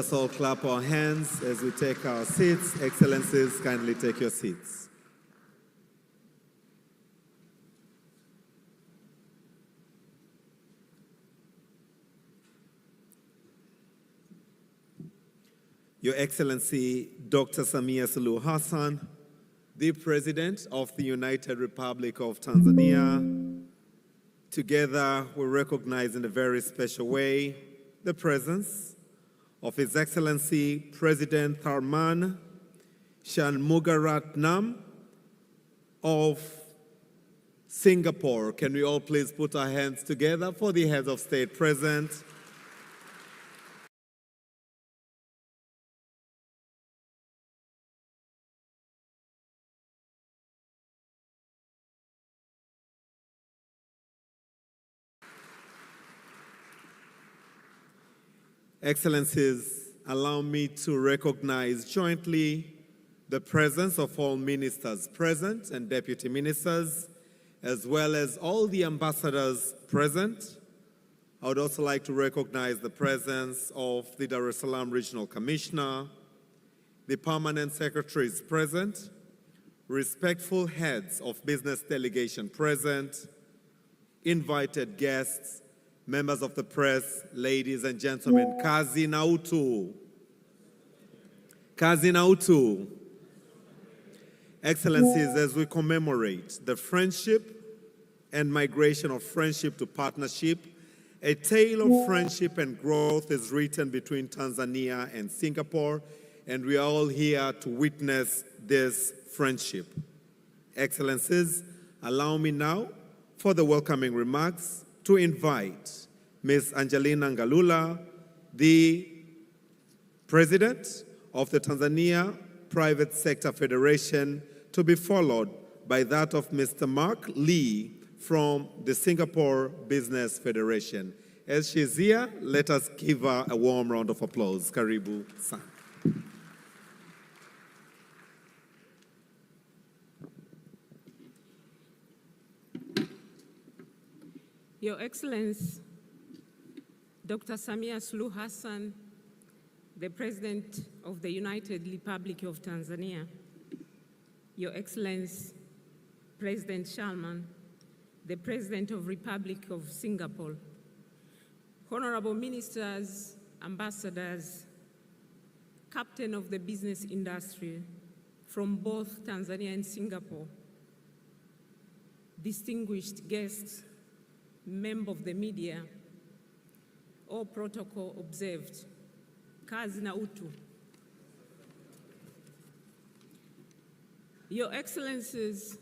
us all clap our hands as we take our seats. Excellencies, kindly take your seats. Your Excellency, Dr. Samia Suluhu Hassan, the President of the United Republic of Tanzania, together we recognize in a very special way the presence of His Excellency President Tharman Shanmugaratnam of Singapore. Can we all please put our hands together for the heads of state present? Excellencies, allow me to recognize jointly the presence of all ministers present and deputy ministers, as well as all the ambassadors present. I would also like to recognize the presence of the Dar es Salaam Regional Commissioner, the permanent secretaries present, respectful heads of business delegation present, invited guests, members of the press, ladies and gentlemen, kazi na utu. Kazi na utu. Excellencies, as we commemorate the friendship and migration of friendship to partnership, a tale of friendship and growth is written between Tanzania and Singapore, and we are all here to witness this friendship. Excellencies, allow me now for the welcoming remarks to invite Ms. Angelina Ngalula, the President of the Tanzania Private Sector Federation, to be followed by that of Mr. Mark Lee from the Singapore Business Federation. As she's here, let us give her a warm round of applause. Karibu sana. Your Excellency, Dr. Samia Suluhu Hassan, the President of the United Republic of Tanzania, Your Excellency, President Salman, the President of Republic of Singapore, Honorable Ministers, Ambassadors, Captain of the business industry from both Tanzania and Singapore, distinguished guests, member of the media, all protocol observed. Kazi na utu. Your Excellencies,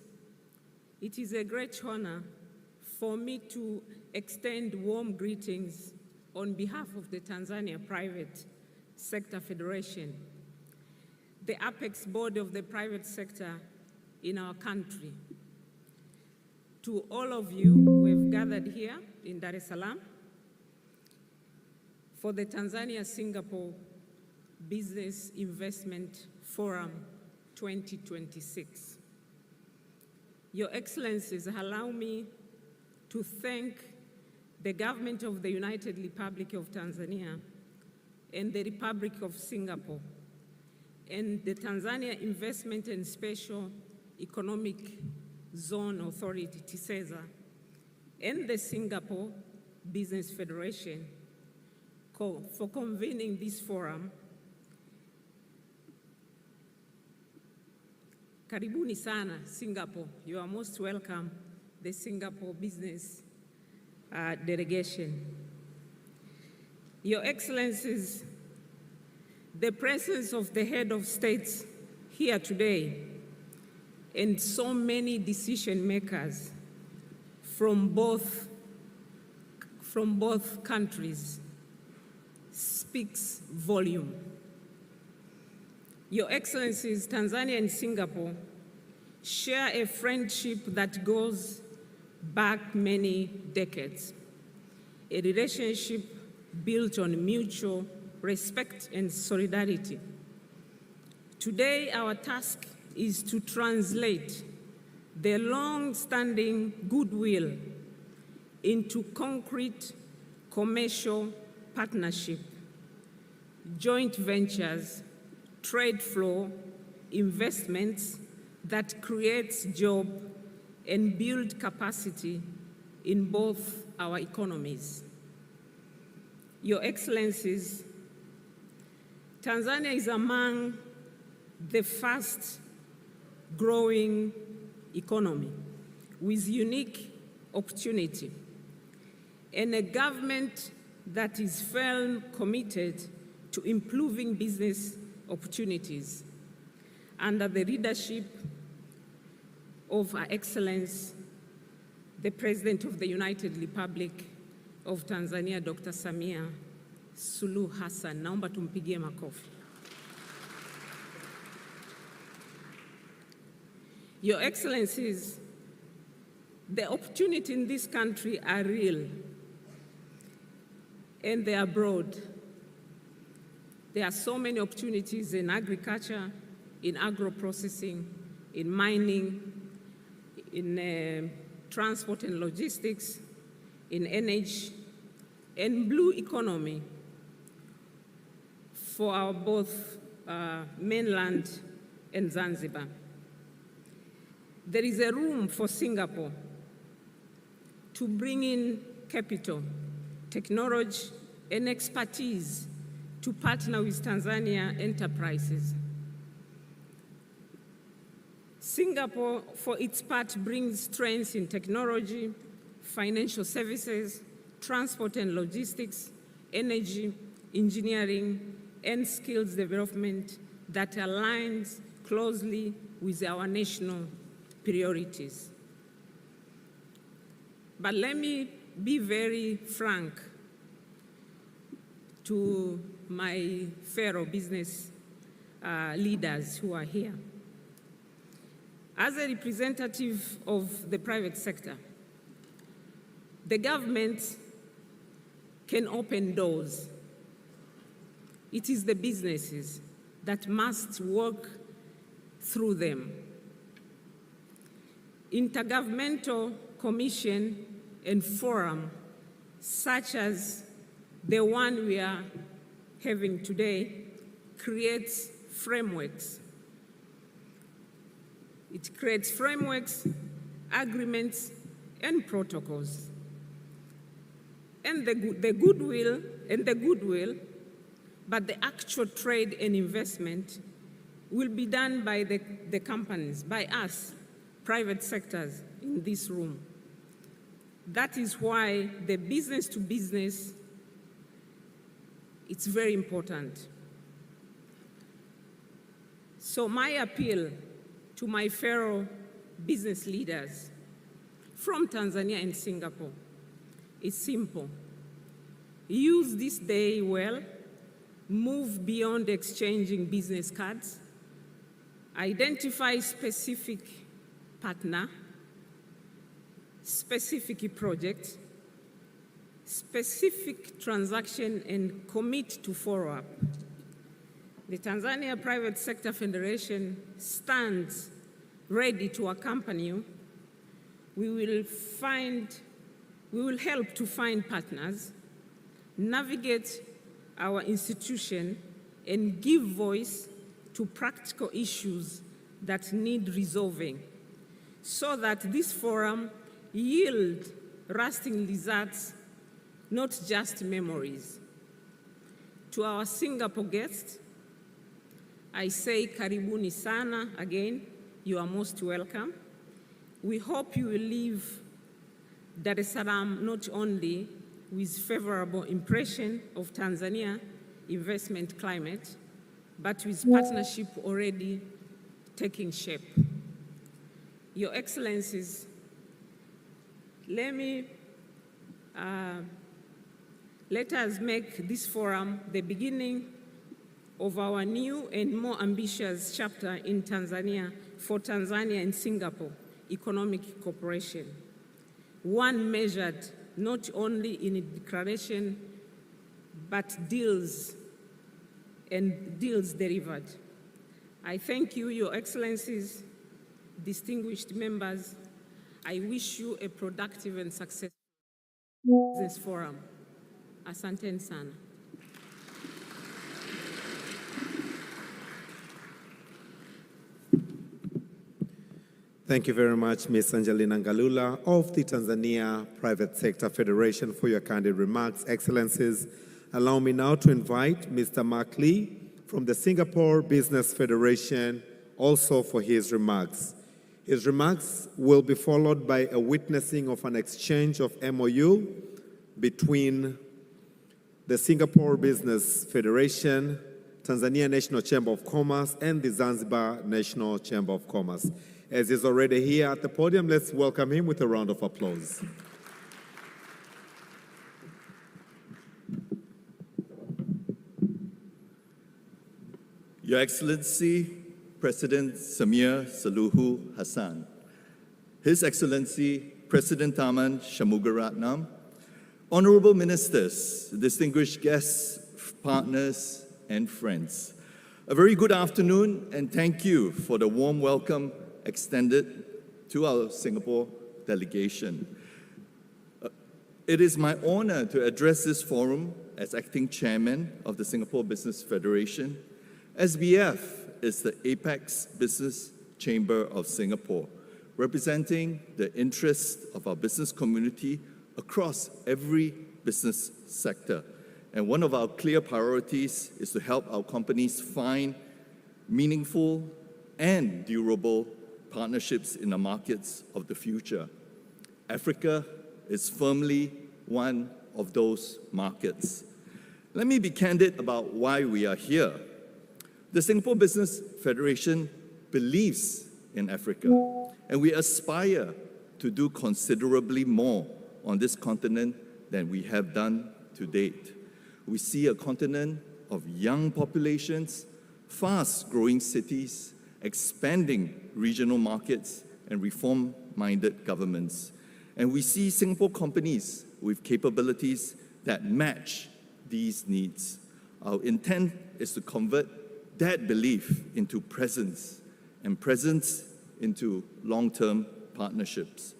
it is a great honor for me to extend warm greetings on behalf of the Tanzania Private Sector Federation, the apex body of the private sector in our country. To all of you who have gathered here in Dar es Salaam for the Tanzania-Singapore Business Investment Forum 2026. Your Excellencies, allow me to thank the government of the United Republic of Tanzania and the Republic of Singapore and the Tanzania Investment and Special Economic Zone Authority, TISEZA, and the Singapore Business Federation for convening this forum. Karibuni sana, Singapore. You are most welcome, the Singapore Business Delegation. Your Excellencies, the presence of the head of states here today and so many decision makers from both countries speaks volume. Your Excellencies, Tanzania and Singapore share a friendship that goes back many decades, a relationship built on mutual respect and solidarity. Today, our task is to translate the long-standing goodwill into concrete commercial partnership. joint ventures, trade flow, investments that creates job and build capacity in both our economies. Your Excellencies, Tanzania is among the fast growing economy with unique opportunity and a government that is firmly committed to improving business opportunities under the leadership of Her Excellency, the President of the United Republic of Tanzania, Dr. Samia Suluhu Hassan. Naomba tumpigie makofi. Your Excellencies, the opportunities in this country are real and they are broad. There are so many opportunities in agriculture, in agro-processing, in mining, in transport and logistics, in energy, and blue economy for our both mainland and Zanzibar. There is a room for Singapore to bring in capital, technology, and expertise to partner with Tanzania enterprises. Singapore, for its part, brings strengths in technology, financial services, transport and logistics, energy, engineering, and skills development that aligns closely with our national priorities. But let me be very frank to my fellow business leaders who are here. As a representative of the private sector, the government can open doors. It is the businesses that must work through them. Intergovernmental commission and forum, such as the one we are having today, creates frameworks. It creates frameworks, agreements, and protocols. And the goodwill, but the actual trade and investment will be done by the companies, by us, private sectors in this room. That is why the business to business, it's very important. So my appeal to my fellow business leaders from Tanzania and Singapore is simple. Use this day well, move beyond exchanging business cards, identify specific partner, specific project, specific transaction, and commit to follow up. The Tanzania Private Sector Federation stands ready to accompany you. We will help to find partners, navigate our institution, and give voice to practical issues that need resolving so that this forum yield lasting results, not just memories. To our Singapore guests, I say karibuni sana again. You are most welcome. We hope you will leave Dar es Salaam not only with favorable impression of Tanzania investment climate, but with partnership already taking shape. Your Excellencies, let us make this forum the beginning of our new and more ambitious chapter in Tanzania for Tanzania and Singapore economic cooperation. One measured not only in a declaration, but deals and deals delivered. I thank you, Your Excellencies, distinguished members. I wish you a productive and successful business forum. Asanteni sana. Thank you very much, Ms. Angelina Ngalula of the Tanzania Private Sector Federation, for your candid remarks. Excellencies, allow me now to invite Mr. Mark Lee from the Singapore Business Federation also for his remarks. His remarks will be followed by a witnessing of an exchange of MOU between the Singapore Business Federation, Tanzania National Chamber of Commerce, and the Zanzibar National Chamber of Commerce. As he's already here at the podium, let's welcome him with a round of applause. Your Excellency, President Samia Suluhu Hassan, His Excellency, President Tharman Shanmugaratnam, Honorable Ministers, distinguished guests, partners, and friends. A very good afternoon, and thank you for the warm welcome extended to our Singapore delegation. It is my honor to address this forum as acting chairman of the Singapore Business Federation. SBF is the apex business chamber of Singapore, representing the interests of our business community across every business sector. And one of our clear priorities is to help our companies find meaningful and durable partnerships in the markets of the future. Africa is firmly one of those markets. Let me be candid about why we are here. The Singapore Business Federation believes in Africa, and we aspire to do considerably more on this continent than we have done to date. We see a continent of young populations, fast-growing cities, expanding regional markets, and reform-minded governments. And we see Singapore companies with capabilities that match these needs. Our intent is to convert that belief into presence, and presence into long-term partnerships.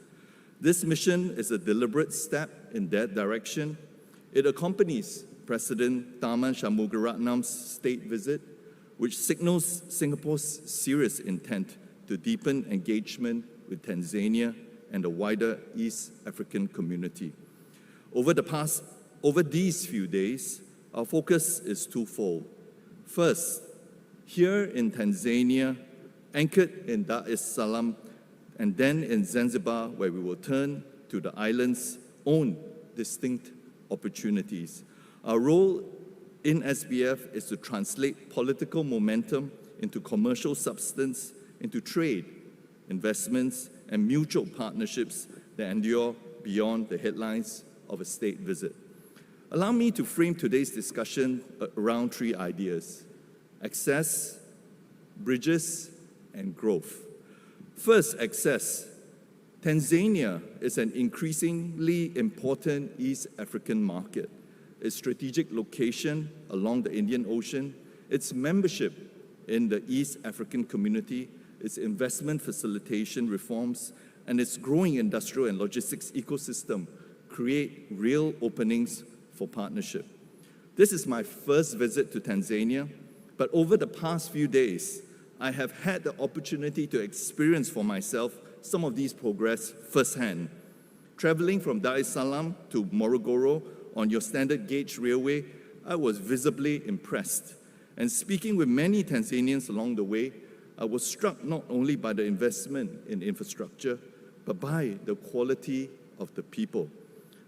This mission is a deliberate step in that direction. It accompanies President Tharman Shanmugaratnam's state visit, which signals Singapore's serious intent to deepen engagement with Tanzania and the wider East African community. Over these few days, our focus is twofold. First, here in Tanzania, anchored in Dar es Salaam, and then in Zanzibar, where we will turn to the island's own distinct opportunities. Our role in SBF is to translate political momentum into commercial substance, into trade, investments, and mutual partnerships that endure beyond the headlines of a state visit. Allow me to frame today's discussion around three ideas: access, bridges, and growth. First, access. Tanzania is an increasingly important East African market. Its strategic location along the Indian Ocean, its membership in the East African community, its investment facilitation reforms, and its growing industrial and logistics ecosystem create real openings for partnership. This is my first visit to Tanzania, but over the past few days, I have had the opportunity to experience for myself some of these progress firsthand. Traveling from Dar es Salaam to Morogoro on your standard gauge railway, I was visibly impressed. And speaking with many Tanzanians along the way, I was struck not only by the investment in infrastructure, but by the quality of the people.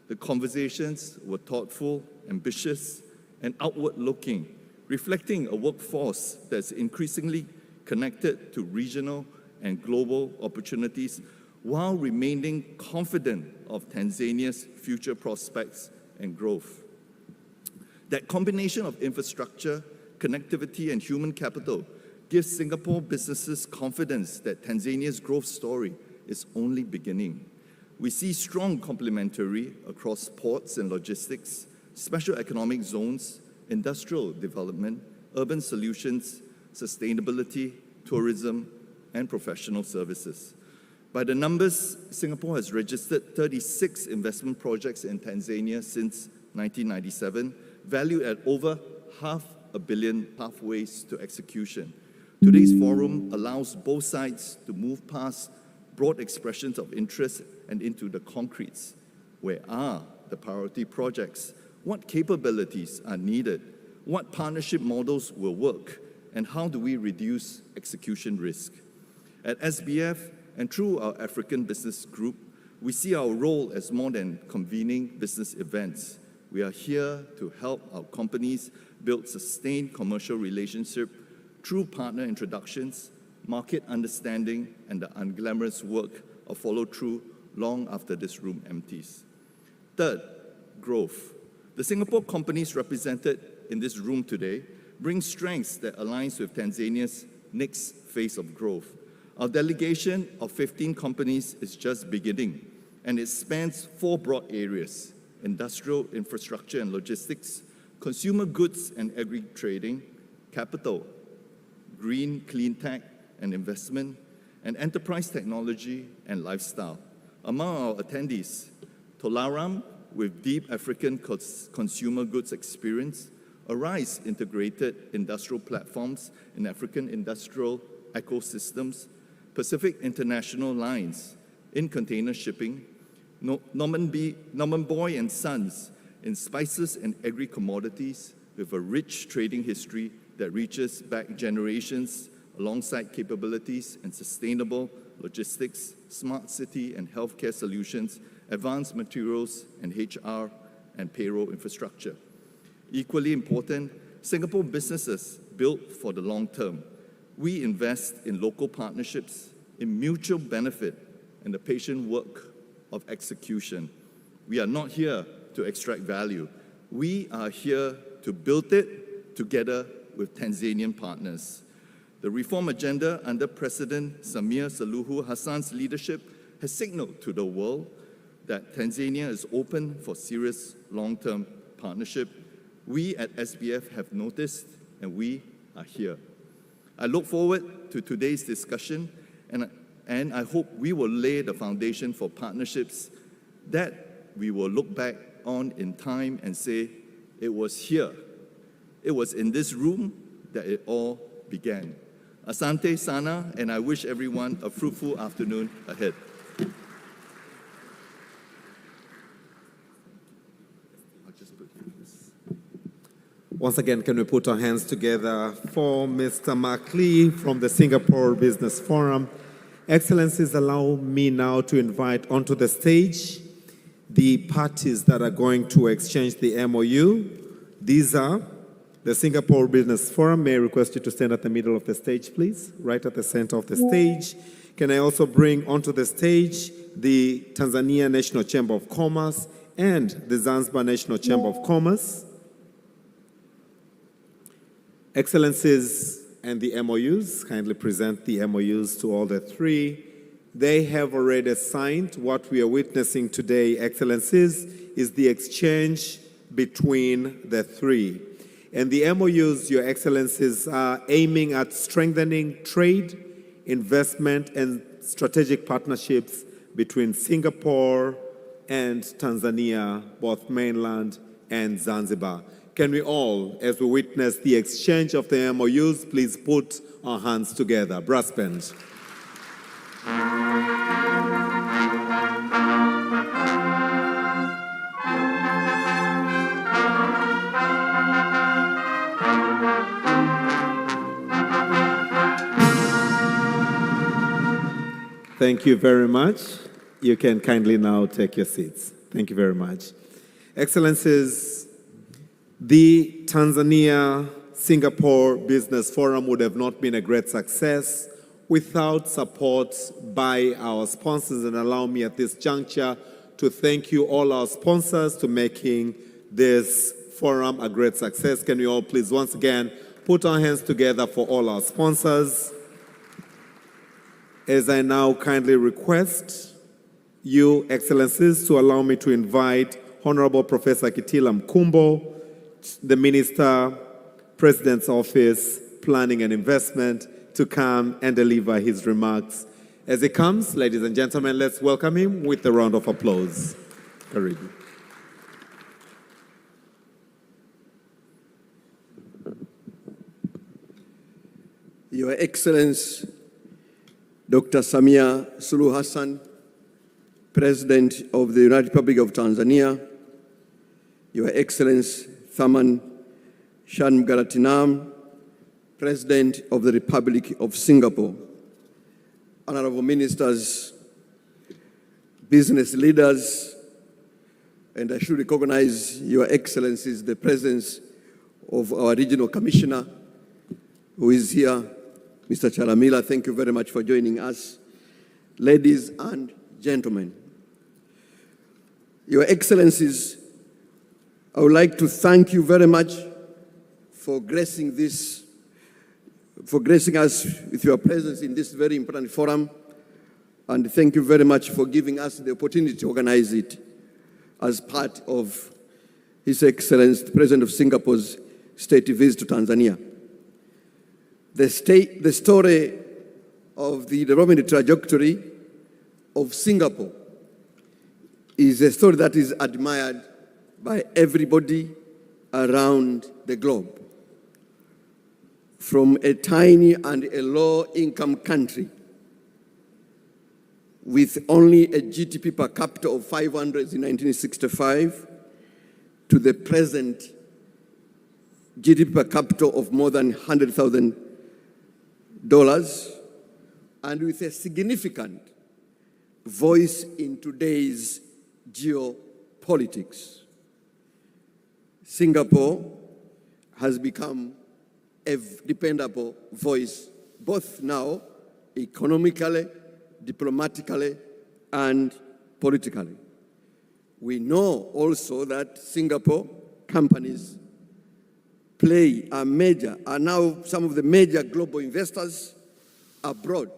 The conversations were thoughtful, ambitious, and outward-looking, reflecting a workforce that's increasingly connected to regional and global opportunities while remaining confident of Tanzania's future prospects and growth. That combination of infrastructure, connectivity, and human capital gives Singapore businesses confidence that Tanzania's growth story is only beginning. We see strong complementary across ports and logistics, special economic zones, industrial development, urban solutions, sustainability, tourism, and professional services. By the numbers, Singapore has registered 36 investment projects in Tanzania since 1997, valued at over $500 million pathways to execution. Today's forum allows both sides to move past broad expressions of interest and into the concretes. Where are the priority projects? What capabilities are needed? What partnership models will work? And how do we reduce execution risk? At SBF and through our African Business Group, we see our role as more than convening business events. We are here to help our companies build sustained commercial relationship through partner introductions, market understanding, and the unglamorous work of follow-through long after this room empties. Third, growth. The Singapore companies represented in this room today bring strengths that aligns with Tanzania's next phase of growth. Our delegation of 15 companies is just beginning, and it spans 4 broad areas: industrial, infrastructure and logistics, consumer goods and agri-trading, capital, green, clean tech and investment, and enterprise technology and lifestyle. Among our attendees, Tolaram, with deep African consumer goods experience, Rais integrated industrial platforms in African industrial ecosystems, Pacific International Lines in container shipping, Norman Boy and Sons in spices and agri-commodities with a rich trading history that reaches back generations alongside capabilities in sustainable logistics, smart city and healthcare solutions, advanced materials and HR and payroll infrastructure. Equally important, Singapore businesses built for the long term. We invest in local partnerships, in mutual benefit, and the patient work of execution. We are not here to extract value. We are here to build it together with Tanzanian partners. The reform agenda under President Samia Suluhu Hassan's leadership has signaled to the world that Tanzania is open for serious long-term partnership. We at SBF have noticed, and we are here. I look forward to today's discussion, and I hope we will lay the foundation for partnerships that we will look back on in time and say, it was here, it was in this room that it all began. Asante Sana, and I wish everyone a fruitful afternoon ahead. Once again, can we put our hands together for Mr. Mark Lee from the Singapore Business Forum. Excellencies, allow me now to invite onto the stage the parties that are going to exchange the MOU. These are the Singapore Business Forum. May I request you to stand at the middle of the stage, please, right at the center of the stage. Can I also bring onto the stage the Tanzania National Chamber of Commerce and the Zanzibar National Chamber of Commerce. Excellencies and the MOUs, kindly present the MOUs to all the three. They have already signed. What we are witnessing today, Excellencies, is the exchange between the three. And the MOUs, Your Excellencies, are aiming at strengthening trade, investment, and strategic partnerships between Singapore and Tanzania, both mainland and Zanzibar. Can we all, as we witness the exchange of the MOUs, please put our hands together. Brass band. Thank you very much. You can kindly now take your seats. Thank you very much. Excellencies, the Tanzania-Singapore Business Forum would have not been a great success without support by our sponsors. And allow me at this juncture to thank you, all our sponsors, to making this forum a great success. Can we all please once again put our hands together for all our sponsors? As I now kindly request you, Excellencies, to allow me to invite Honorable Professor Kitila Mkumbo, the Minister, President's Office, Planning and Investment, to come and deliver his remarks. As he comes, ladies and gentlemen, let's welcome him with a round of applause. Karibu. Your Excellency, Dr. Samia Suluhu Hassan, President of the United Republic of Tanzania, Your Excellency Tharman Shanmugaratnam, President of the Republic of Singapore, honorable ministers, business leaders, and I should recognize Your Excellencies, the presence of our regional commissioner who is here, Mr. Chalamila. Thank you very much for joining us. Ladies and gentlemen, Your Excellencies, I would like to thank you very much for gracing us with your presence in this very important forum, and thank you very much for giving us the opportunity to organize it as part of His Excellency, the President of Singapore's state visit to Tanzania. The story of the development trajectory of Singapore is a story that is admired by everybody around the globe. From a tiny and a low-income country with only a GDP per capita of 500 in 1965 to the present GDP per capita of more than $100,000, and with a significant voice in today's geopolitics. Singapore has become a dependable voice, both now economically, diplomatically, and politically. We know also that Singapore companies are now some of the major global investors abroad.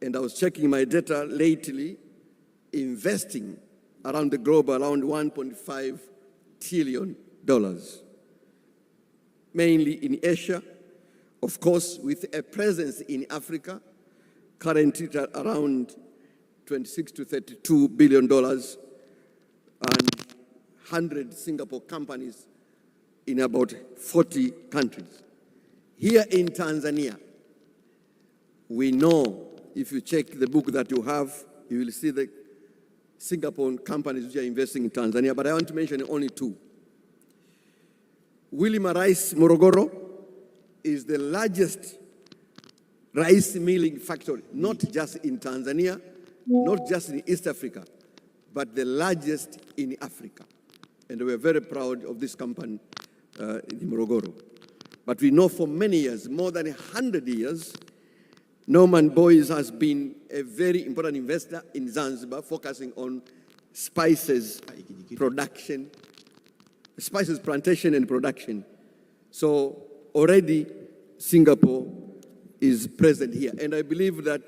And I was checking my data lately, investing around the globe around $1.5 trillion, mainly in Asia, of course, with a presence in Africa, currently at around $26 to $32 billion, and 100 Singapore companies in about 40 countries. Here in Tanzania, we know, if you check the book that you have, you will see the Singapore companies which are investing in Tanzania, but I want to mention only two. Rais Morogoro is the largest rice milling factory, not just in Tanzania, not just in East Africa, but the largest in Africa. And we are very proud of this company in Morogoro. But we know for many years, more than 100 years, Norman Boys has been a very important investor in Zanzibar, focusing on spices production, spices plantation and production. So already Singapore is present here. And I believe that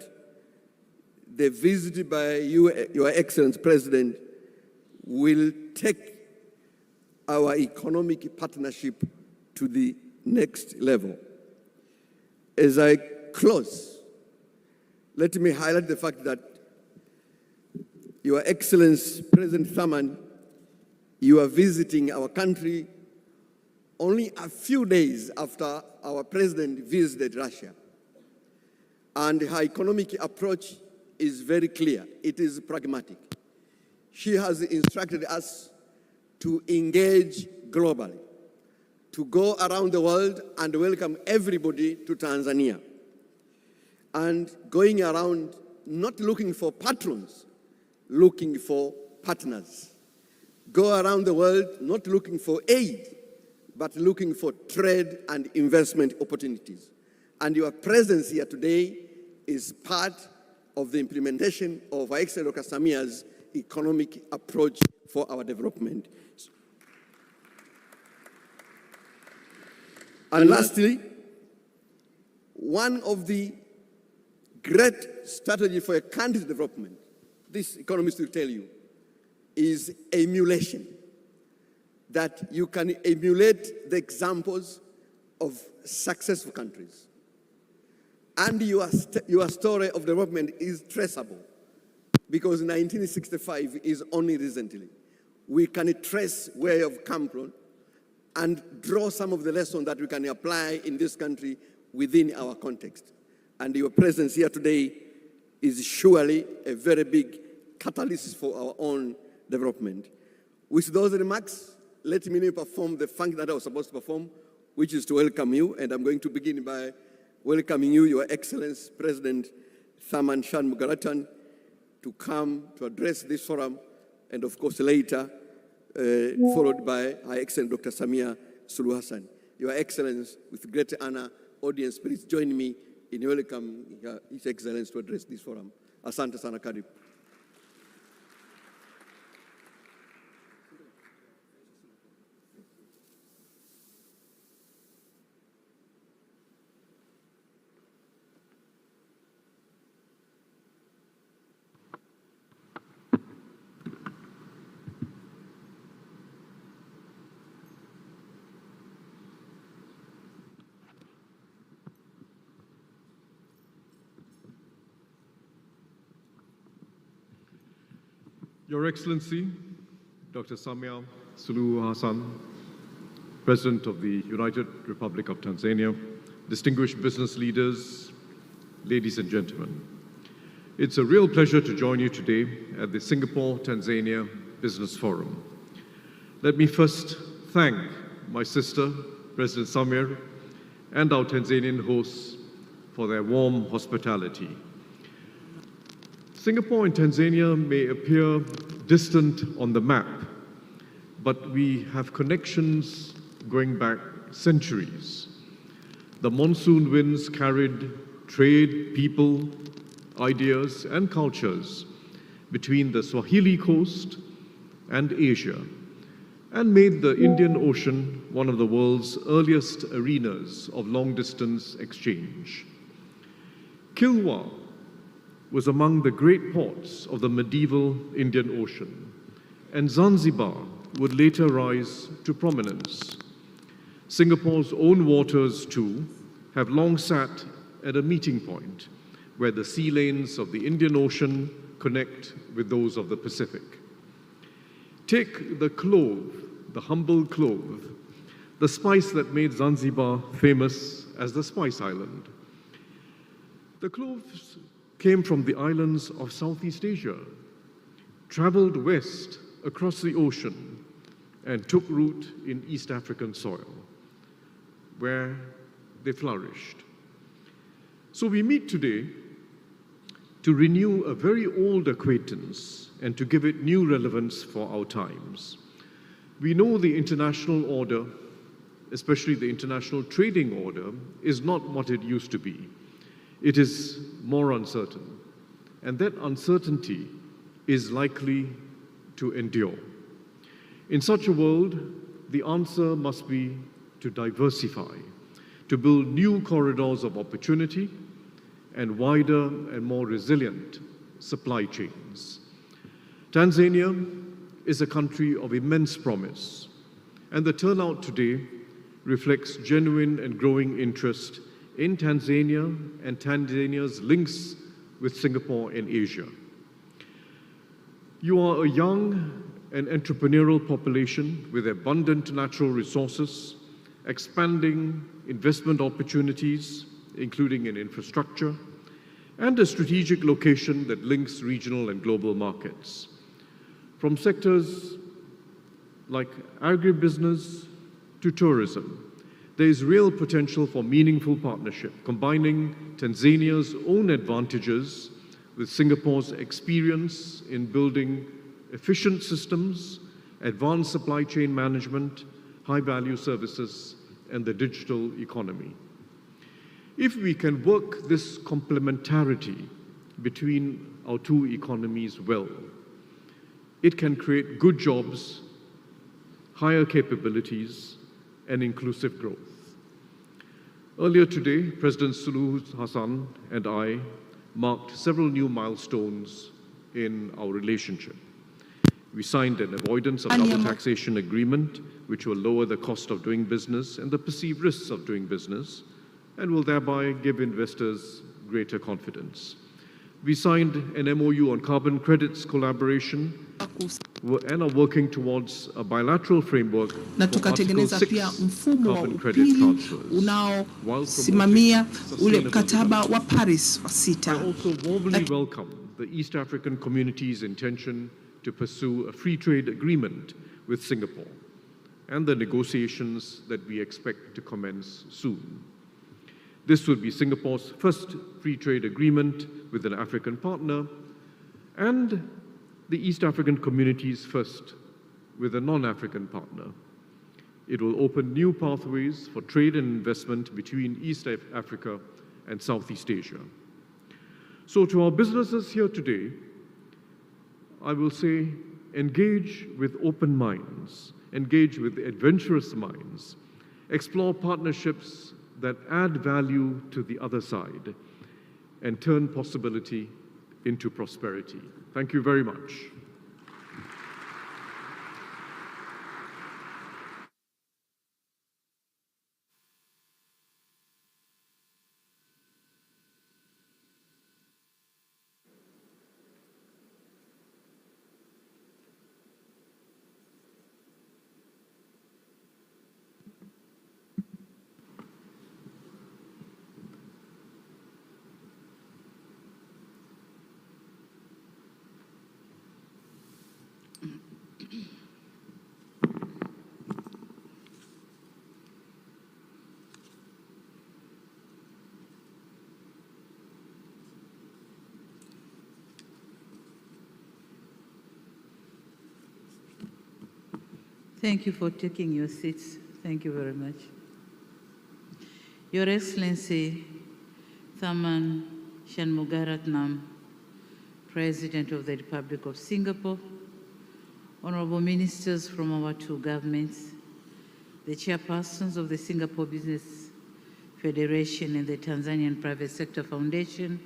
the visit by Your Excellency President will take our economic partnership to the next level. As I close, let me highlight the fact that Your Excellency President Tharman, you are visiting our country only a few days after our president visited Russia. And her economic approach is very clear. It is pragmatic. She has instructed us to engage globally, to go around the world and welcome everybody to Tanzania. And going around, not looking for patrons, looking for partners. Go around the world, not looking for aid, but looking for trade and investment opportunities. And your presence here today is part of the implementation of Our Excellency Dr. Samia's economic approach for our development. And lastly, one of the great strategies for a country's development, this economist will tell you, is emulation. That you can emulate the examples of successful countries. And your story of development is traceable, because 1965 is only recently. We can trace where you've come from and draw some of the lessons that we can apply in this country within our context. and your presence here today is surely a very big catalyst for our own development. With those remarks, let me perform the function that I was supposed to perform, which is to welcome you, and I'm going to begin by welcoming you, Your Excellency President Tharman Shanmugaratnam, to come to address this forum, and of course later, followed by Her Excellency Dr. Samia Suluhu Hassan. Your Excellency, with great honor, audience, please join me in welcoming His Excellency to address this forum. Asante sana, karibu. Your Excellency, Dr. Samia Suluhu Hassan, President of the United Republic of Tanzania, distinguished business leaders, ladies and gentlemen. It's a real pleasure to join you today at the Singapore-Tanzania Business Forum. Let me first thank my sister, President Samia, and our Tanzanian hosts for their warm hospitality. Singapore and Tanzania may appear distant on the map, but we have connections going back centuries. The monsoon winds carried trade, people, ideas, and cultures between the Swahili coast and Asia, and made the Indian Ocean one of the world's earliest arenas of long-distance exchange. Kilwa was among the great ports of the medieval Indian Ocean, and Zanzibar would later rise to prominence. Singapore's own waters, too, have long sat at a meeting point where the sea lanes of the Indian Ocean connect with those of the Pacific. Take the clove, the humble clove, the spice that made Zanzibar famous as the Spice Island. The cloves came from the islands of Southeast Asia, traveled west across the ocean, and took root in East African soil, where they flourished. So we meet today to renew a very old acquaintance and to give it new relevance for our times. We know the international order, especially the international trading order, is not what it used to be. It is more uncertain, and that uncertainty is likely to endure. In such a world, the answer must be to diversify, to build new corridors of opportunity and wider and more resilient supply chains. Tanzania is a country of immense promise, and the turnout today reflects genuine and growing interest in Tanzania and Tanzania's links with Singapore and Asia. You are a young and entrepreneurial population with abundant natural resources, expanding investment opportunities, including in infrastructure, and a strategic location that links regional and global markets. From sectors like agribusiness to tourism, there is real potential for meaningful partnership, combining Tanzania's own advantages with Singapore's experience in building efficient systems, advanced supply chain management, high-value services, and the digital economy. If we can work this complementarity between our two economies well, it can create good jobs, higher capabilities, and inclusive growth. Earlier today, President Suluhu Hassan and I marked several new milestones in our relationship. We signed an avoidance of double taxation agreement, which will lower the cost of doing business and the perceived risks of doing business, and will thereby give investors greater confidence. We signed an MOU on carbon credits collaboration, and are working towards a bilateral framework na for Article tukatengeneza 6 pia mfumo wa carbon credit upili transfers, unaosimamia ule mkataba wa Paris wa I sita. also warmly welcome the East African community's intention to pursue a free trade agreement with Singapore and the negotiations that we expect to commence soon. This would be Singapore's first free trade agreement with an African partner and the East African community's first with a non-African partner. It will open new pathways for trade and investment between East Africa and Southeast Asia. So to our businesses here today, I will say, engage with open minds, engage with adventurous minds, explore partnerships that add value to the other side, and turn possibility into prosperity. Thank you very much. Thank you for taking your seats. Thank you very much. Your Excellency, Tharman Shanmugaratnam, President of the Republic of Singapore, honorable ministers from our two governments, the chairpersons of the Singapore Business Federation and the Tanzanian Private Sector Foundation,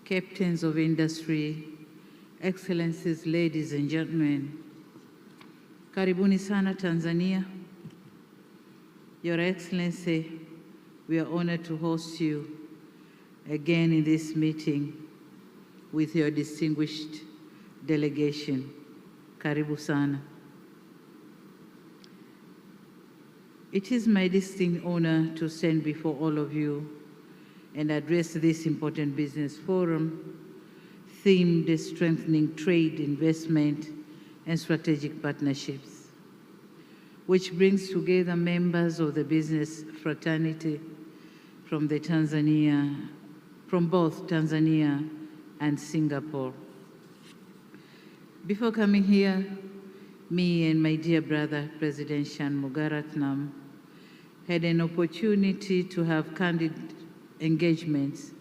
captains of industry, excellencies, ladies and gentlemen, karibuni sana Tanzania. Your Excellency, we are honored to host you again in this meeting with your distinguished delegation. Karibu sana. It is my distinct honor to stand before all of you and address this important business forum themed strengthening trade, investment, and strategic partnerships, which brings together members of the business fraternity from both Tanzania and Singapore. Before coming here, me and my dear brother, President Shanmugaratnam, had an opportunity to have candid engagements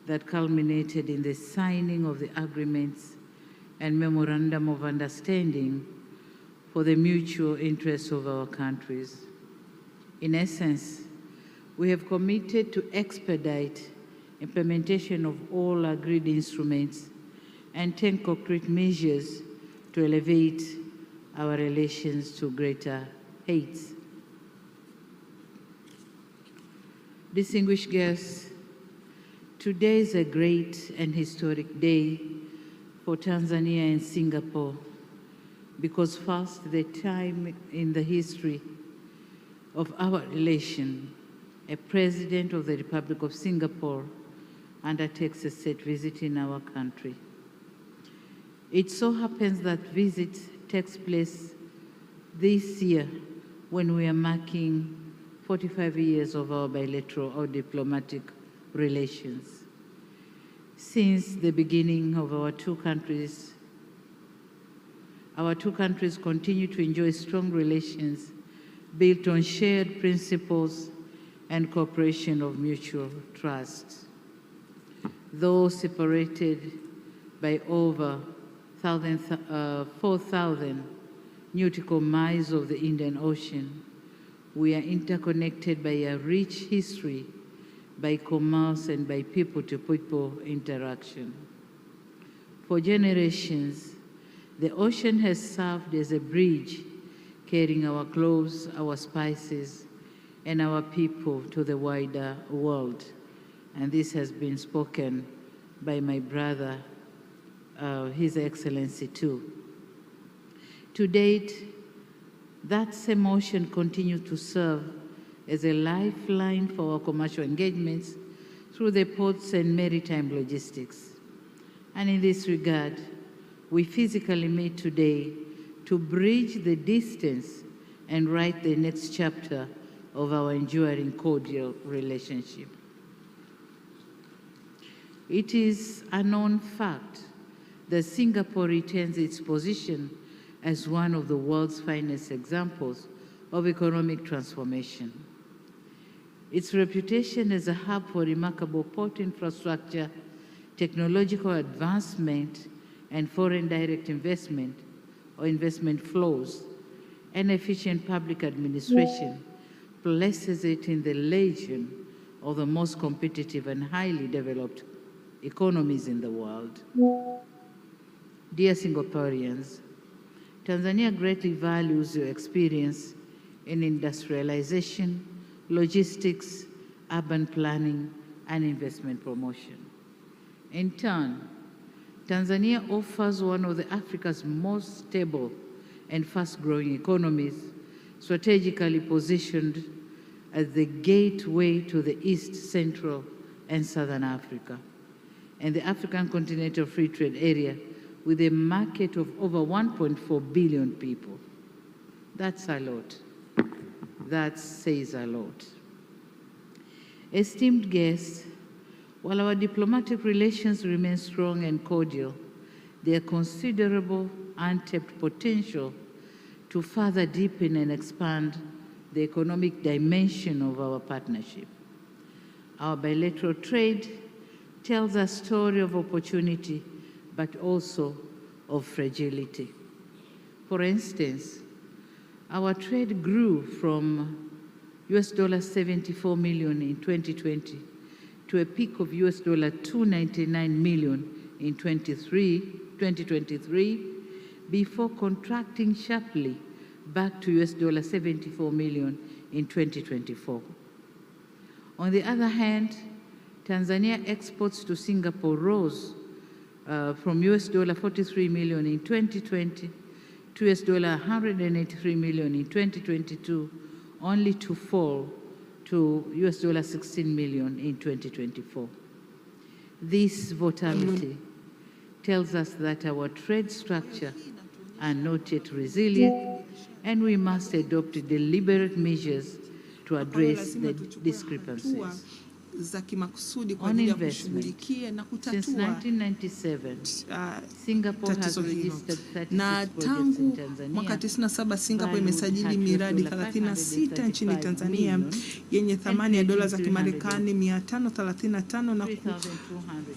that culminated in the signing of the agreements and memorandum of understanding for the mutual interests of our countries. In essence, we have committed to expedite implementation of all agreed instruments and take concrete measures to elevate our relations to greater heights. Distinguished guests, today is a great and historic day for Tanzania and Singapore because first, the time in the history of our relation, a president of the Republic of Singapore undertakes a state visit in our country. It so happens that visit takes place this year when we are marking 45 years of our bilateral or diplomatic relations. Since the beginning of our two countries continue to enjoy strong relations built on shared principles and cooperation of mutual trust. Though separated by over 4,000 nautical miles of the Indian Ocean, we are interconnected by a rich history, by commerce, and by people-to-people interaction. For generations, the ocean has served as a bridge carrying our clothes, our spices, and our people to the wider world. And this has been spoken by my brother, His Excellency too. To date, that same ocean continues to serve as a lifeline for our commercial engagements through the ports and maritime logistics. And in this regard, we physically meet today to bridge the distance and write the next chapter of our enduring cordial relationship. It is a known fact that Singapore retains its position as one of the world's finest examples of economic transformation. Its reputation as a hub for remarkable port infrastructure, technological advancement, and foreign direct investment or investment flows, and efficient public administration places it in the legion of the most competitive and highly developed economies in the world. Dear Singaporeans, Tanzania greatly values your experience in industrialization, logistics, urban planning, and investment promotion. In turn, Tanzania offers one of Africa's most stable and fast-growing economies, strategically positioned as the gateway to the East, Central, and Southern Africa, and the African Continental Free Trade Area with a market of over 1.4 billion people. That's a lot. That says a lot. Esteemed guests, while our diplomatic relations remain strong and cordial, there are considerable untapped potential to further deepen and expand the economic dimension of our partnership. Our bilateral trade tells a story of opportunity, but also of fragility. For instance, our trade grew from $74 million in 2020 to a peak of $299 million in 2023, before contracting sharply back to $74 million in 2024. On the other hand, Tanzania exports to Singapore rose from $43 million in 2020 to $183 million in 2022, only to fall to $16 million in 2024. This volatility tells us that our trade structure are not yet resilient, and we must adopt deliberate measures to address the discrepancies. On investment, since 1997, Singapore has registered 36 na tangu mwaka 97 Singapore imesajili miradi 36 nchini Tanzania yenye thamani ya dola za Kimarekani 535 na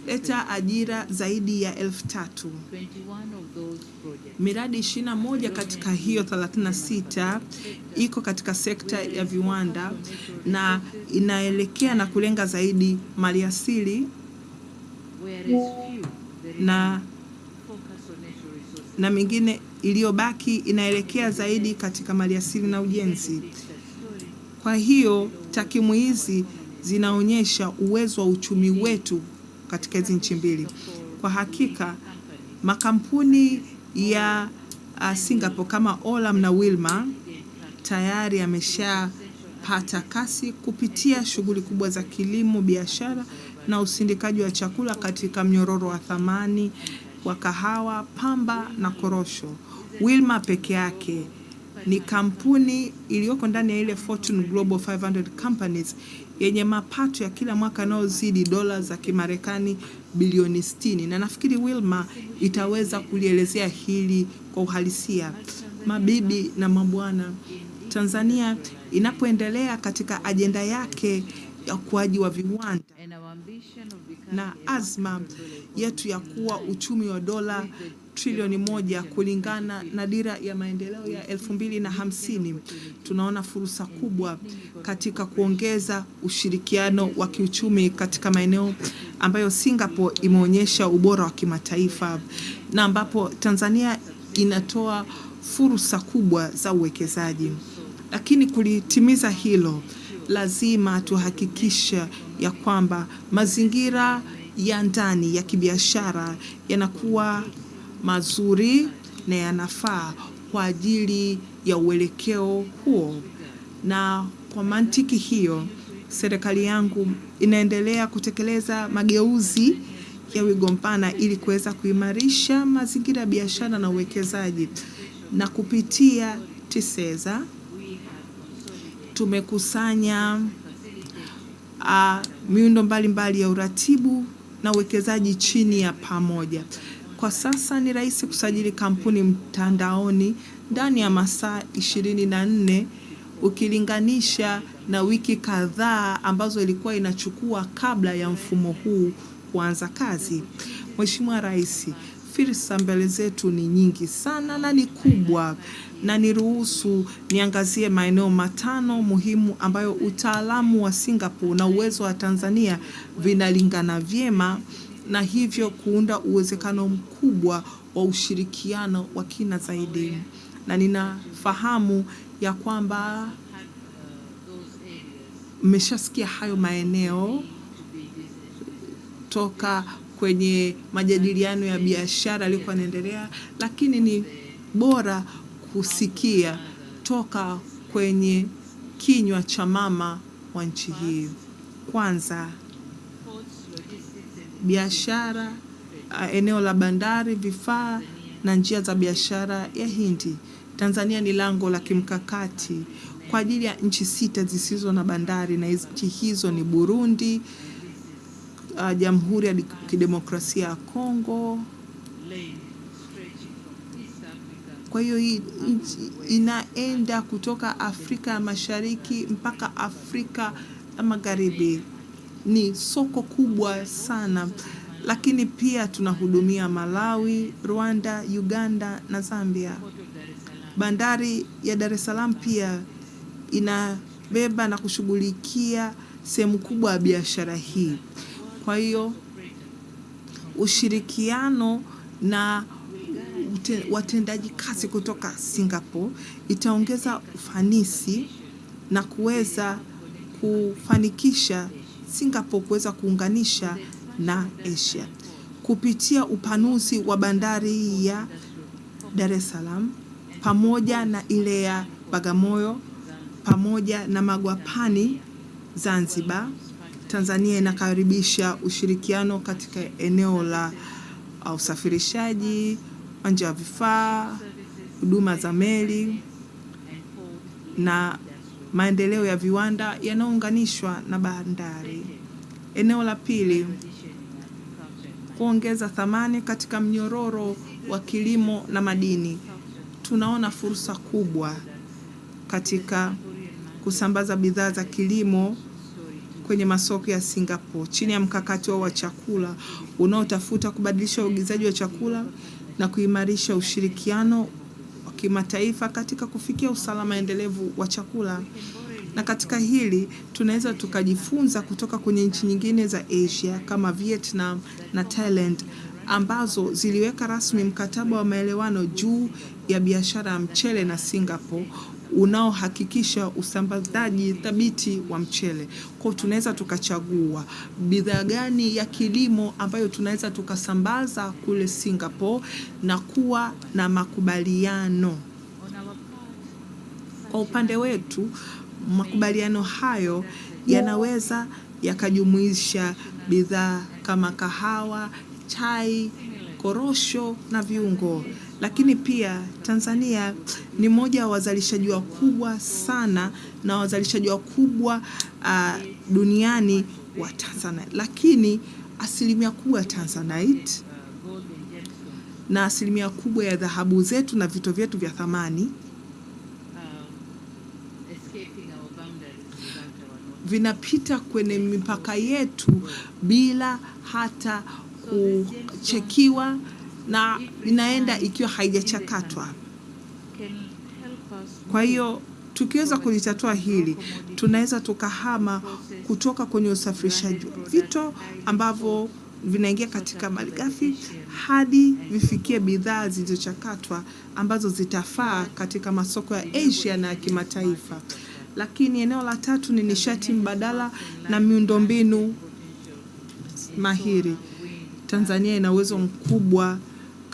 kuleta ajira zaidi ya 3,000. Miradi 21 katika hiyo 36 iko katika sekta ya viwanda na inaelekea na kulenga zaidi maliasili na mingine iliyobaki inaelekea zaidi katika maliasili na ujenzi. Kwa hiyo takwimu hizi zinaonyesha uwezo wa uchumi wetu katika hizi nchi mbili. Kwa hakika makampuni ya Singapore kama Olam na Wilmar tayari yameshapata kasi kupitia shughuli kubwa za kilimo, biashara na usindikaji wa chakula katika mnyororo wa thamani wa kahawa, pamba na korosho. Wilmar peke yake ni kampuni iliyoko ndani ya ile Fortune Global 500 Companies yenye mapato ya kila mwaka yanayozidi dola za Kimarekani bilioni 60, na nafikiri Wilmar itaweza kulielezea hili kwa uhalisia. Mabibi na mabwana, Tanzania inapoendelea katika ajenda yake ya ukuaji wa viwanda na azma yetu ya kuwa uchumi wa dola trilioni 1 kulingana na dira ya maendeleo ya 2050, tunaona fursa kubwa katika kuongeza ushirikiano wa kiuchumi katika maeneo ambayo Singapore imeonyesha ubora wa kimataifa na ambapo Tanzania inatoa fursa kubwa za uwekezaji. Lakini kulitimiza hilo, lazima tuhakikisha ya kwamba mazingira ya ndani ya kibiashara yanakuwa mazuri na yanafaa kwa ajili ya uelekeo huo. Na kwa mantiki hiyo, serikali yangu inaendelea kutekeleza mageuzi ya wigo mpana ili kuweza kuimarisha mazingira ya biashara na uwekezaji. Na kupitia TISEZA tumekusanya miundo mbalimbali ya uratibu na uwekezaji chini ya pamoja. Kwa sasa ni rahisi kusajili kampuni mtandaoni ndani ya masaa 24 ukilinganisha na wiki kadhaa ambazo ilikuwa inachukua kabla ya mfumo huu kuanza kazi. Mheshimiwa Rais, fursa mbele zetu ni nyingi sana na ni kubwa, na niruhusu niangazie maeneo matano muhimu ambayo utaalamu wa Singapore na uwezo wa Tanzania vinalingana vyema, na hivyo kuunda uwezekano mkubwa wa ushirikiano wa kina zaidi. Na ninafahamu ya kwamba mmeshasikia hayo maeneo toka kwenye majadiliano ya biashara yalikuwa yanaendelea, lakini ni bora kusikia toka kwenye kinywa cha mama wa nchi hii. Kwanza, biashara, eneo la bandari, vifaa na njia za biashara ya Hindi. Tanzania ni lango la kimkakati kwa ajili ya nchi 6 zisizo na bandari, na nchi hizo ni Burundi, Jamhuri ya Kidemokrasia ya Kongo. Kwa hiyo hii inaenda kutoka Afrika ya Mashariki mpaka Afrika ya Magharibi. Ni soko kubwa sana, lakini pia tunahudumia Malawi, Rwanda, Uganda na Zambia. Bandari ya Dar es Salaam pia inabeba na kushughulikia sehemu kubwa ya biashara hii. Kwa hiyo ushirikiano na watendaji kazi kutoka Singapore itaongeza ufanisi na kuweza kufanikisha Singapore kuweza kuunganisha na Asia kupitia upanuzi wa bandari ya Dar es Salaam pamoja na ile ya Bagamoyo pamoja na Magwapani Zanzibar. Tanzania inakaribisha ushirikiano katika eneo la usafirishaji, uwanja wa vifaa, huduma za meli na maendeleo ya viwanda yanayounganishwa na bandari. Eneo la pili, kuongeza thamani katika mnyororo wa kilimo na madini. Tunaona fursa kubwa katika kusambaza bidhaa za kilimo kwenye masoko ya Singapore chini ya mkakati wa chakula unaotafuta kubadilisha uagizaji wa chakula na kuimarisha ushirikiano wa kimataifa katika kufikia usalama endelevu wa chakula. Na katika hili tunaweza tukajifunza kutoka kwenye nchi nyingine za Asia kama Vietnam na Thailand ambazo ziliweka rasmi mkataba wa maelewano juu ya biashara ya mchele na Singapore unaohakikisha usambazaji thabiti wa mchele. Kwa tunaweza tukachagua bidhaa gani ya kilimo ambayo tunaweza tukasambaza kule Singapore na kuwa na makubaliano. Kwa upande wetu, makubaliano hayo yanaweza yakajumuisha bidhaa kama kahawa, chai, korosho na viungo. Lakini pia Tanzania ni moja wa wazalishaji wakubwa sana na wazalishaji wakubwa duniani wa Tanzanite. Lakini asilimia kubwa ya Tanzanite na asilimia kubwa ya dhahabu zetu na vito vyetu vya thamani vinapita kwenye mipaka yetu bila hata kuchekiwa na inaenda ikiwa haijachakatwa. Kwa hiyo tukiweza kulitatua hili, tunaweza tukahama kutoka kwenye usafirishaji wa vito ambavyo vinaingia katika malighafi hadi vifikie bidhaa zilizochakatwa ambazo zitafaa katika masoko ya Asia na ya kimataifa. Lakini eneo la tatu ni nishati mbadala na miundombinu mahiri. Tanzania ina uwezo mkubwa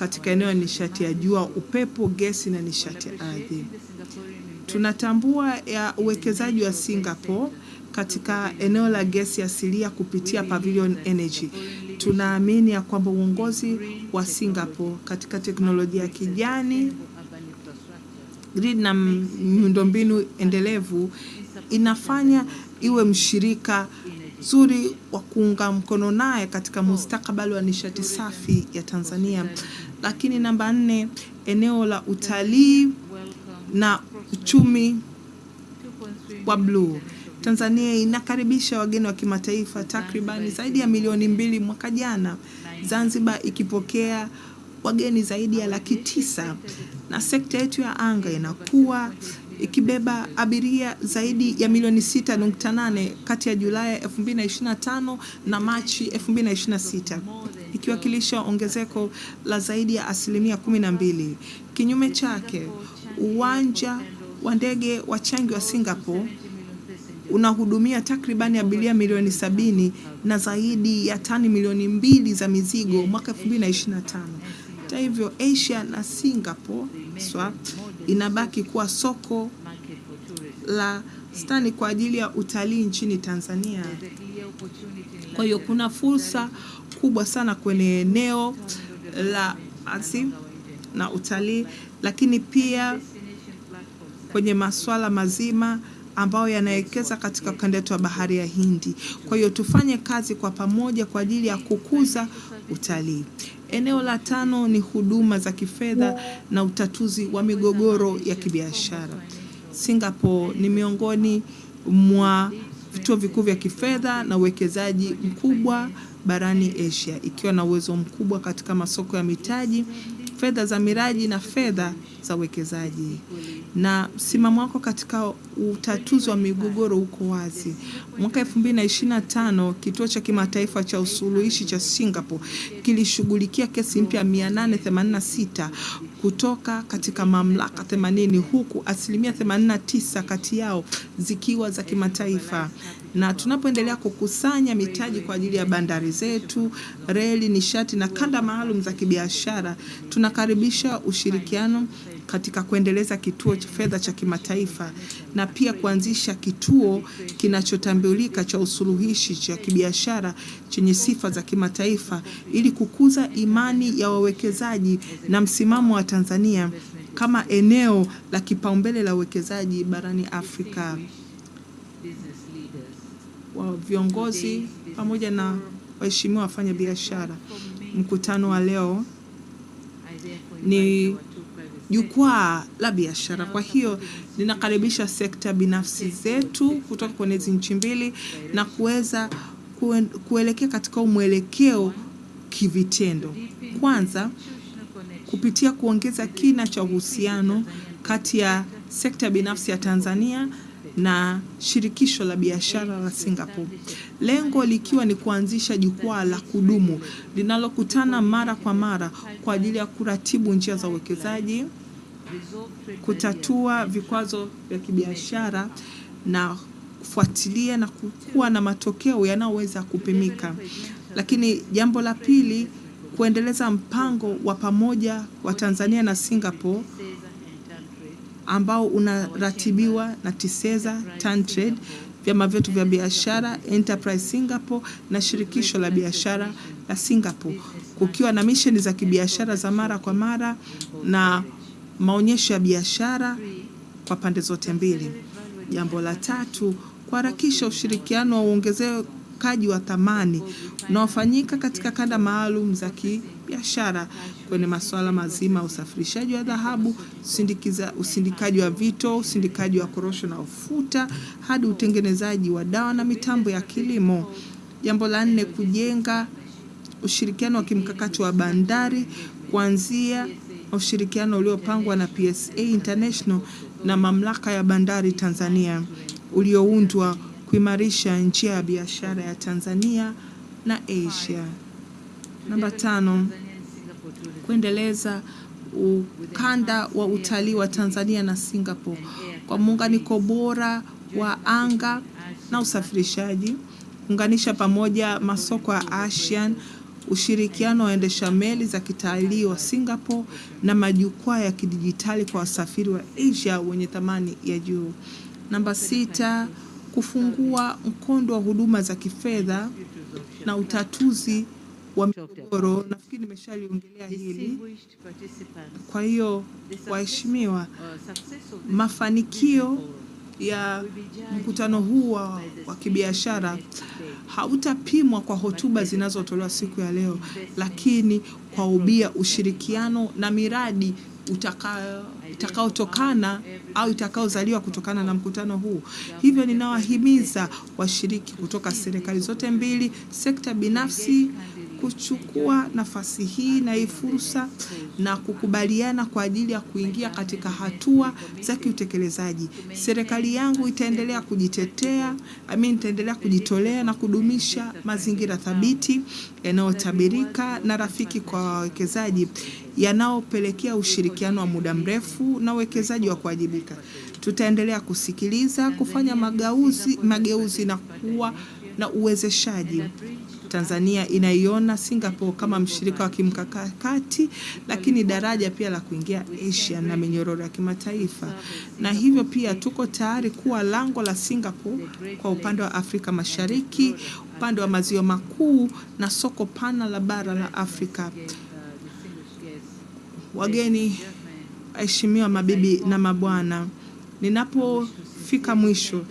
katika eneo la nishati ya jua, upepo, gesi na nishati ya ardhi. Tunatambua ya uwekezaji wa Singapore katika eneo la gesi asilia kupitia Pavilion Energy. Tunaamini ya kwamba uongozi wa Singapore katika teknolojia ya kijani, grid na miundombinu endelevu inafanya iwe mshirika zuri wa kuunga mkono naye katika mustakabali wa nishati safi ya Tanzania. Lakini namba 4, eneo la utalii na uchumi wa bluu. Tanzania inakaribisha wageni wa kimataifa takribani zaidi ya milioni 2 mwaka jana, Zanzibar ikipokea wageni zaidi ya 900,000, na sekta yetu ya anga inakuwa ikibeba abiria zaidi ya milioni 6.8 kati ya Julai 2025 na Machi 2026, ikiwakilisha ongezeko la zaidi ya 12%. Kinyume chake, uwanja wa ndege wa Changi wa Singapore unahudumia takribani abiria milioni 70 na zaidi ya tani milioni 2 za mizigo mwaka 2025. Hata hivyo, Asia na Singapore inabaki kuwa soko la stani kwa ajili ya utalii nchini Tanzania. Kwa hiyo kuna fursa kubwa sana kwenye eneo la Asia na utalii, lakini pia kwenye masuala mazima ambayo yanawekeza katika ukanda wetu wa bahari ya Hindi. Kwa hiyo tufanye kazi kwa pamoja kwa ajili ya kukuza utalii. Eneo la 5 ni huduma za kifedha na utatuzi wa migogoro ya kibiashara. Singapore ni miongoni mwa vituo vikuu vya kifedha na uwekezaji mkubwa barani Asia, ikiwa na uwezo mkubwa katika masoko ya mitaji, fedha za miraji na fedha za uwekezaji. Na msimamo wako katika utatuzi wa migogoro uko wazi. Mwaka 2025, kituo cha kimataifa cha usuluhishi cha Singapore kilishughulikia kesi mpya 886 kutoka katika mamlaka 80, huku asilimia 89 kati yao zikiwa za kimataifa. Na tunapoendelea kukusanya mitaji kwa ajili ya bandari zetu, reli, nishati na kanda maalum za kibiashara, tunakaribisha ushirikiano katika kuendeleza kituo cha fedha cha kimataifa na pia kuanzisha kituo kinachotambulika cha usuluhishi cha kibiashara chenye sifa za kimataifa ili kukuza imani ya wawekezaji na msimamo wa Tanzania kama eneo la kipaumbele la uwekezaji barani Afrika. Wa viongozi pamoja na waheshimiwa wafanya biashara, mkutano wa leo ni jukwaa la biashara. Kwa hiyo ninakaribisha sekta binafsi zetu kutoka kwenye hizi nchi mbili na kuweza kuelekea katika mwelekeo kivitendo. Kwanza, kupitia kuongeza kina cha uhusiano kati ya sekta binafsi ya Tanzania na shirikisho la biashara la Singapore. Lengo likiwa ni kuanzisha jukwaa la kudumu linalokutana mara kwa mara kwa ajili ya kuratibu njia za uwekezaji, kutatua vikwazo vya kibiashara na kufuatilia na kuwa na matokeo yanayoweza kupimika. Lakini jambo la pili, kuendeleza mpango wa pamoja wa Tanzania na Singapore ambao unaratibiwa na TISEZA, TanTrade, vyama vyetu vya biashara, Enterprise Singapore na shirikisho la biashara la Singapore, kukiwa na misheni za kibiashara za mara kwa mara na maonyesho ya biashara kwa pande zote mbili. Jambo la tatu, kuharakisha ushirikiano wa uongezekaji wa thamani unaofanyika katika kanda maalum za kibiashara kwenye masuala mazima, usafirishaji wa dhahabu, usindikaji wa vito, usindikaji wa korosho na ufuta, hadi utengenezaji wa dawa na mitambo ya kilimo. Jambo la 4, kujenga ushirikiano wa kimkakati wa bandari kuanzia ushirikiano uliopangwa na PSA International na mamlaka ya bandari Tanzania ulioundwa kuimarisha njia ya biashara ya Tanzania na Asia. Namba 5, kuendeleza ukanda wa utalii wa Tanzania na Singapore kwa muunganiko bora wa anga na usafirishaji, kuunganisha pamoja masoko ya ASEAN, ushirikiano wa waendesha meli za kitalii wa Singapore na majukwaa ya kidijitali kwa wasafiri wa Asia wenye thamani ya juu. Namba 6, kufungua mkondo wa huduma za kifedha na utatuzi wa migogoro. Nafikiri nimeshaliongelea hili. Kwa hiyo waheshimiwa, mafanikio ya mkutano huu wa kibiashara hautapimwa kwa hotuba zinazotolewa siku ya leo, lakini kwa ubia, ushirikiano na miradi utakaotokana au itakaozaliwa kutokana na mkutano huu. Hivyo ninawahimiza washiriki kutoka serikali zote mbili, sekta binafsi, kuchukua nafasi hii na hii fursa na kukubaliana kwa ajili ya kuingia katika hatua za kiutekelezaji. Serikali yangu itaendelea itaendelea kujitolea na kudumisha mazingira thabiti yanayotabirika na rafiki kwa wawekezaji, yanayopelekea ushirikiano wa muda mrefu na uwekezaji wa kuwajibika. Tutaendelea kusikiliza, kufanya mageuzi na kuwa na uwezeshaji. Tanzania inaiona Singapore kama mshirika wa kimkakati, lakini daraja pia la kuingia Asia na minyororo ya kimataifa. Na hivyo pia tuko tayari kuwa lango la Singapore kwa upande wa Afrika Mashariki, upande wa maziwa makuu na soko pana la bara la Afrika. Wageni waheshimiwa, mabibi na mabwana, ninapofika mwisho,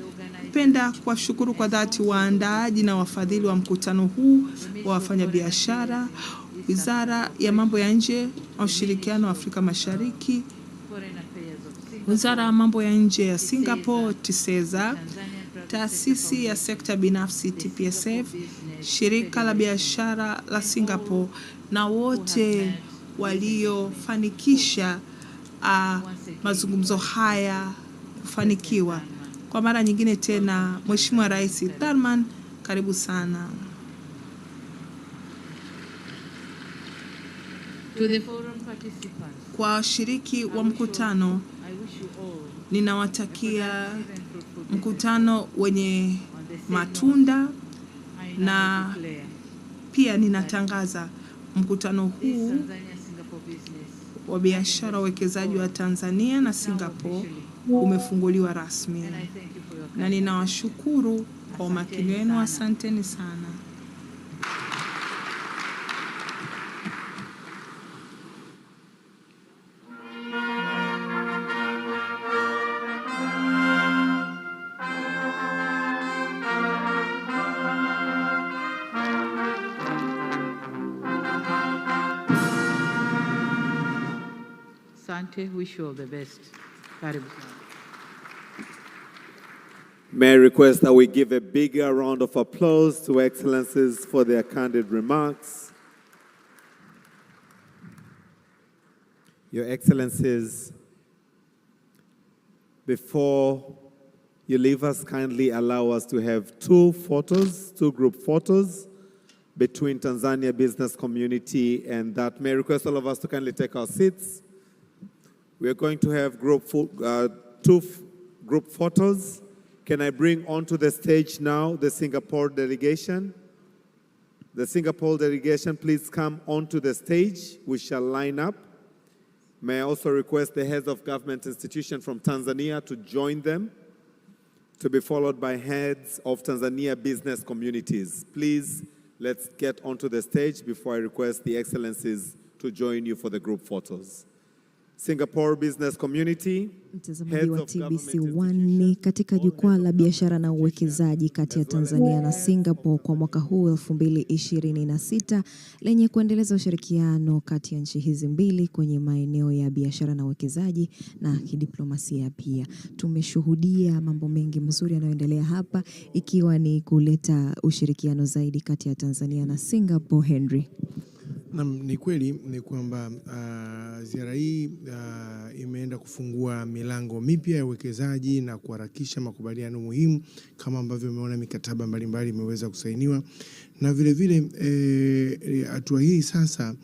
napenda kuwashukuru kwa dhati waandaaji na wafadhili wa mkutano huu wa wafanyabiashara, Wizara ya Mambo ya Nje na Ushirikiano wa Afrika Mashariki, Wizara ya Mambo ya Nje ya Singapore TISEZA, Taasisi ya Sekta Binafsi TPSF, Shirika la Biashara la Singapore na wote waliofanikisha mazungumzo haya kufanikiwa. Kwa mara nyingine tena, Mheshimiwa Rais Tharman, karibu sana. Kwa washiriki wa mkutano, ninawatakia mkutano wenye matunda, na pia ninatangaza mkutano huu wa biashara, uwekezaji wa Tanzania na Singapore umefunguliwa rasmi, na ninawashukuru kwa umakini wenu. Asanteni sana. Asante, wish you all the best. Karibu. May I request that we give a bigger round of applause to Excellencies for their candid remarks. Your Excellencies, before you leave us, kindly allow us to have two group photos between Tanzania business community and that. May I request all of us to kindly take our seats. We are going to have two group photos. Can I bring onto the stage now the Singapore delegation? The Singapore delegation, please come onto the stage. We shall line up. May I also request the heads of government institutions from Tanzania to join them, to be followed by heads of Tanzania business communities. Please, let's get onto the stage before I request the Excellencies to join you for the group photos. Singapore business community. Mtazamaji wa TBC1 katika jukwaa la biashara na uwekezaji kati ya Tanzania na Singapore kwa mwaka huu 2026 lenye kuendeleza ushirikiano kati ya nchi hizi mbili kwenye maeneo ya biashara na uwekezaji na kidiplomasia pia. Tumeshuhudia mambo mengi mazuri yanayoendelea hapa, ikiwa ni kuleta ushirikiano zaidi kati ya Tanzania na Singapore. Henry. Ni kweli ni kwamba ziara hii imeenda kufungua milango mipya ya uwekezaji na kuharakisha makubaliano muhimu, kama ambavyo umeona mikataba mbalimbali imeweza kusainiwa, na vile vile hatua hii sasa